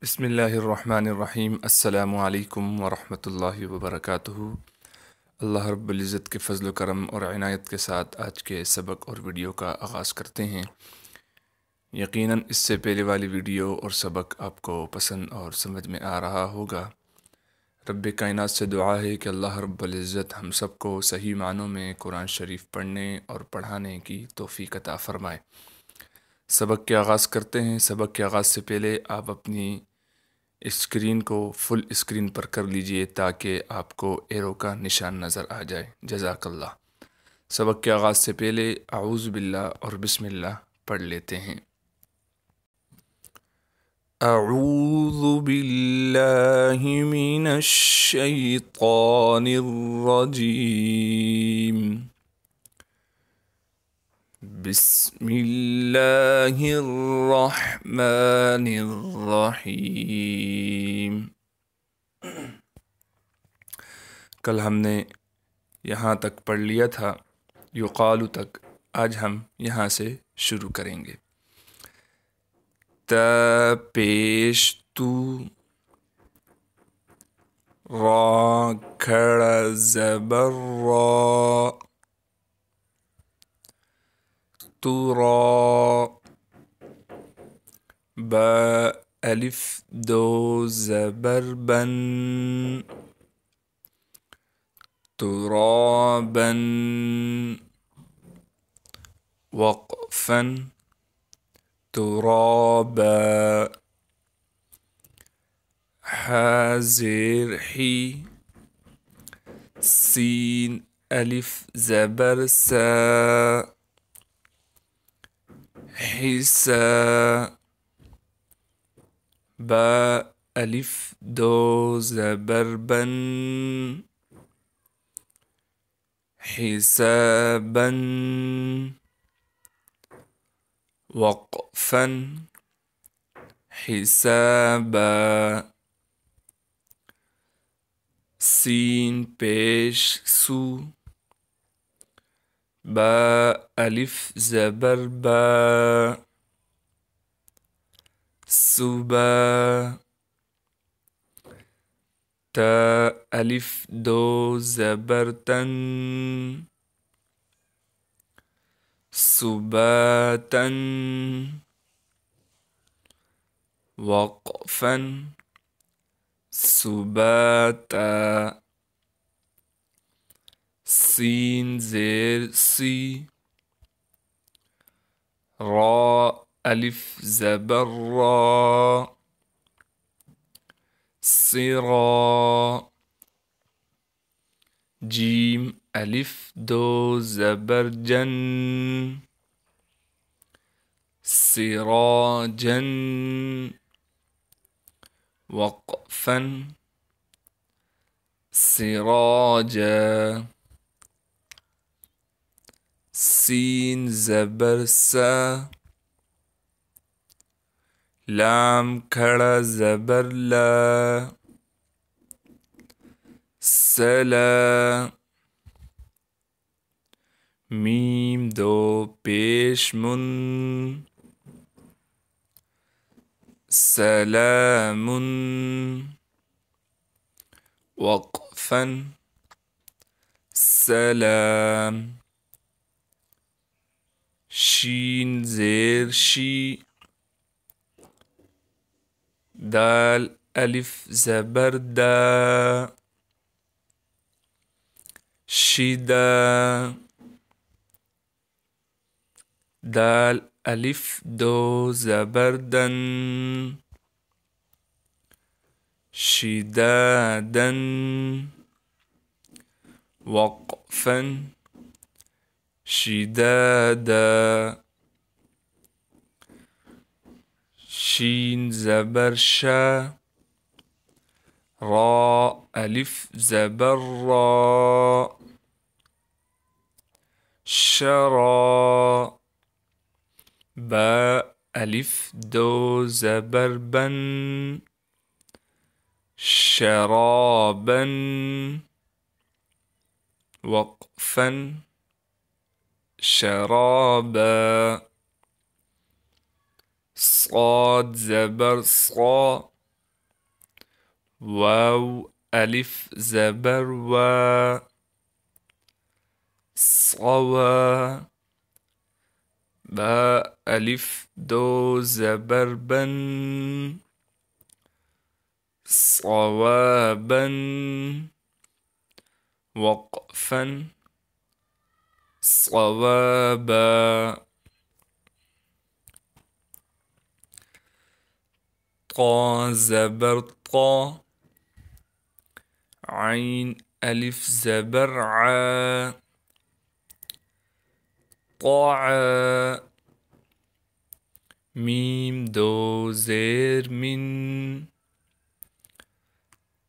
बिस्मिल्लाहिर्रहमानिर्रहीम। अस्सलामु अलैकुम वरहमतुल्लाहि वबरकातुहू। अल्लाह रब्बुल इज़्ज़त के फ़ज़ल व करम और इनायत के साथ आज के सबक और वीडियो का आगाज़ करते हैं। यकीनन इससे पहले वाली वीडियो और सबक आपको पसंद और समझ में आ रहा होगा। रब्ब कायनात से दुआ है कि अल्लाह रब्बुल इज़्ज़त हम सबको सही मानों में कुरान शरीफ पढ़ने और पढ़ाने की तौफ़ीक़ अता फ़रमाए। सबक के आगाज़ करते हैं। सबक के आगाज़ से पहले आप अपनी स्क्रीन को फुल स्क्रीन पर कर लीजिए ताकि आपको एरो का निशान नज़र आ जाए। जज़ाकल्लाह। सबक के आगाज़ से पहले आऊज़ु बिल्लाह और बिस्मिल्लाह पढ़ लेते हैं। अऊज़ु बिल्लाहि मिनश शैतानिर रजीम। बिस्मिल्लाहिर रहमानिर रहीम। कल हमने यहाँ तक पढ़ लिया था, युक़ालु तक। आज हम यहाँ से शुरू करेंगे। त पेश तू, रा खड़ा ज़बर रा, तुरा, ब अलिफ दो ज़बर बन, तुराबन, वक़फ़न, तुराबा, हाज़िर ही, सीन अलिफ ज़बर सा, हिसा, बा अलिफ दो ज़बर बन, हिसाबन, वक़फ़न, हिसाबा, सीन पेश सू, बा अलिफ ज़बर बा, सुबा, ता अलिफ दो ज़बर तन, सुबातन, वक़फ़न, सुबाता, सीन ज़ेर सी, रा अलिफ ज़बर रा, सिरा, जीम अलिफ दो ज़बर जन, सिराजन, वक़फ़न, सिराजा, सीन ज़बर सा, लाम खड़ा ज़बर ला, सला, मीम दो पेश मुन, सलामुन, वक़फ़न, सलाम, शीन ज़ेर शी, दाल अलिफ ज़बर दा, शिदा, दाल अलिफ दो ज़बर दन, शिदादन, वक़फ़न, शिदादा, शीन ज़बर शा, रा अलिफ ज़बर रा, शरा, बा अलिफ दो ज़बर बन, शराबन, वक़फ़न, शराबा, साद ज़बर सा, वाव अलिफ ज़बर वा, सवा, बा अलिफ दो ज़बर बन, सवाबन, वक़फ़न, सवाबा, ता ज़बर ता, आइन अलिफ ज़बर आ, ता, मीम दो ज़ेर मिन,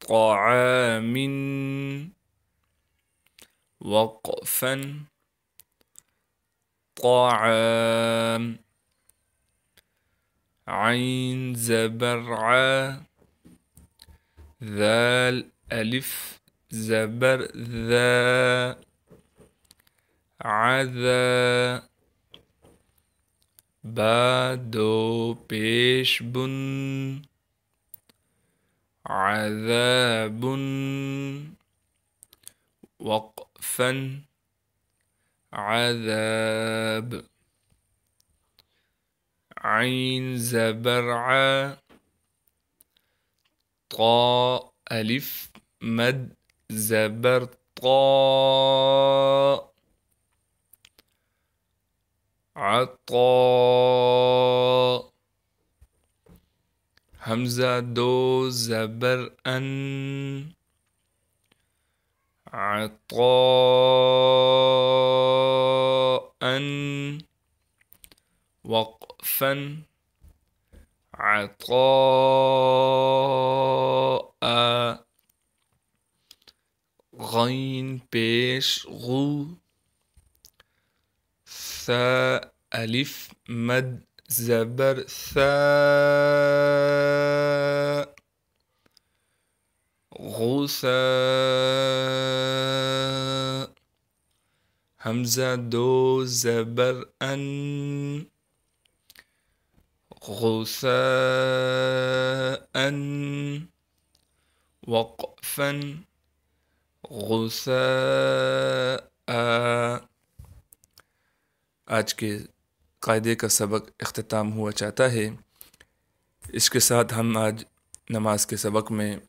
तामिन, वक़फ़न, ताआम, आइन ज़बर आ, ذال अलिफ ज़बर ذا, عذا, बा दो पेश बुन, عذابٌ, वक़फ़न, عذاب, आइन ज़बर आ, ता अलिफ मद ज़बर ता, अता, हमज़ा दो ज़बर अन, अताअन, वक़फ़न, अताअ, गैन पेश गु, सा अलिफ मद ज़बर सा, गुसा, हमज़ा दो ज़बर अन, गुसाअन, वक़फ़न, गुसाअ। आज के कायदे का सबक इख्तिताम हुआ चाहता है। इसके साथ हम आज नमाज के सबक में,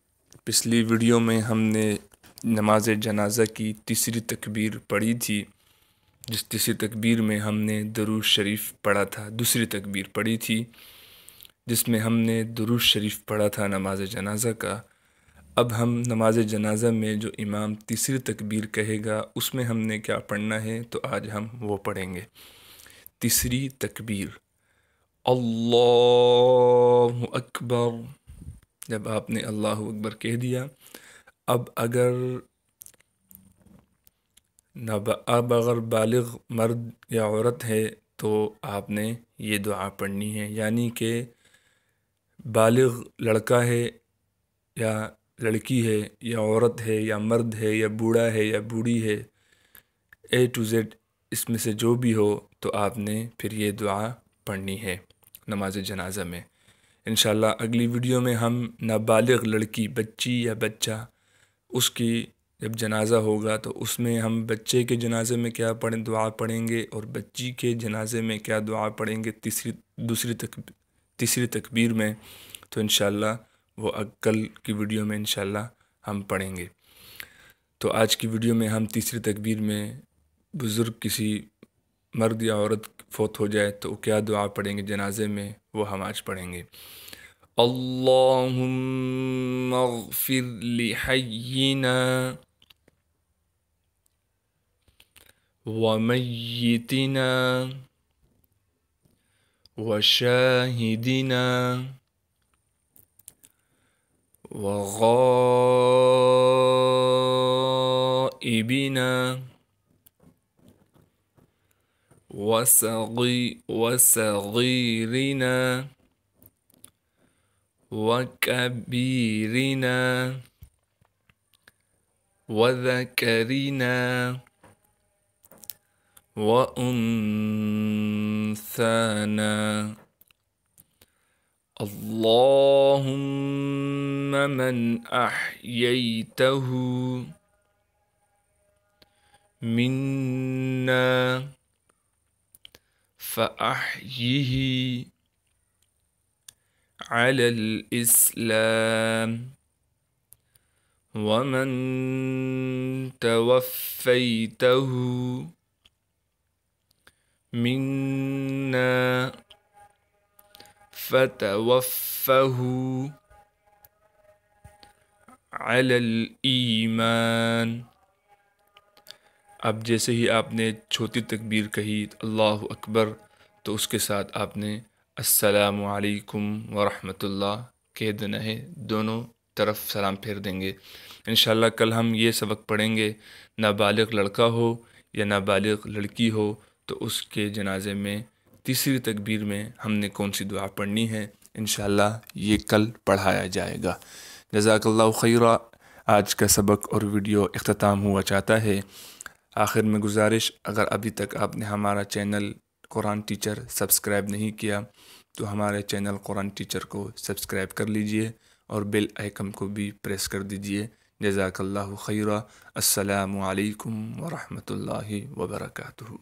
पिछली वीडियो में हमने नमाज जनाज़ा की तीसरी तकबीर पढ़ी थी, जिस तीसरी तकबीर में हमने दुरूद शरीफ पढ़ा था। दूसरी तकबीर पढ़ी थी जिसमें हमने दुरूद शरीफ पढ़ा था नमाज जनाज़ा का। अब हम नमाज जनाज़ा में जो इमाम तीसरी तकबीर कहेगा उसमें हमने क्या पढ़ना है, तो आज हम वो पढ़ेंगे। तीसरी तकबीर, अल्लाहु अकबर। जब आपने अल्लाहु अकबर कह दिया, अब अगर बालिग मर्द या औरत है तो आपने ये दुआ पढ़नी है। यानी कि बालिग लड़का है या लड़की है या औरत है या मर्द है या बूढ़ा है या बूढ़ी है, A to Z इसमें से जो भी हो, तो आपने फिर ये दुआ पढ़नी है नमाज जनाज़ा में। इंशाल्लाह अगली वीडियो में हम नाबालिग लड़की, बच्ची या बच्चा, उसकी जब जनाज़ा होगा तो उसमें हम बच्चे के जनाज़े में क्या दुआ पढ़ेंगे और बच्ची के जनाज़े में क्या दुआ पढ़ेंगे तीसरी तकबीर में, तो इंशाल्लाह वो कल की वीडियो में इंशाल्लाह हम पढ़ेंगे। तो आज की वीडियो में हम तीसरी तकबीर में बुज़ुर्ग किसी मर्द या औरत फौत हो जाए तो क्या दुआ पढ़ेंगे जनाज़े में, वो हम आज पढ़ेंगे। अल्लाहुम्मा अग़फ़िर लिहय्यिना व मय्यितिना व शाहिदिना व गाइबिना व सगीरिना व कबीरिना व ज़करिना व उन्साना। अल्लाहुम्मा सुम्मा मन अह्यैतहु मिन्ना फ़अह्यिही अलल इस्लाम वमन तवफ़्फ़ैतहु मिन्ना फ़तवफ़्फ़हु अलल ईमान। अब जैसे ही आपने छोटी तकबीर कही अल्लाहु अकबर, तो उसके साथ आपने अस्सलामु अलैकुम व रहमतुल्लाह कह देना है। दोनों तरफ सलाम फेर देंगे। इंशाअल्लाह कल हम ये सबक पढ़ेंगे, नाबालिग लड़का हो या नाबालिग लड़की हो तो उसके जनाजे में तीसरी तकबीर में हमने कौन सी दुआ पढ़नी है, इंशाअल्लाह ये कल पढ़ाया जाएगा। जज़ाकल्लाहु खैरा। आज का सबक और वीडियो इख्तिताम हुआ चाहता है। आखिर में गुजारिश, अगर अभी तक आपने हमारा चैनल कुरान टीचर सब्सक्राइब नहीं किया तो हमारे चैनल कुरान टीचर को सब्सक्राइब कर लीजिए और बेल आइकन को भी प्रेस कर दीजिए। जज़ाकल्लाहु खैरा। अस्सलामु अलैकुम व रहमतुल्लाहि व बरकातुहू।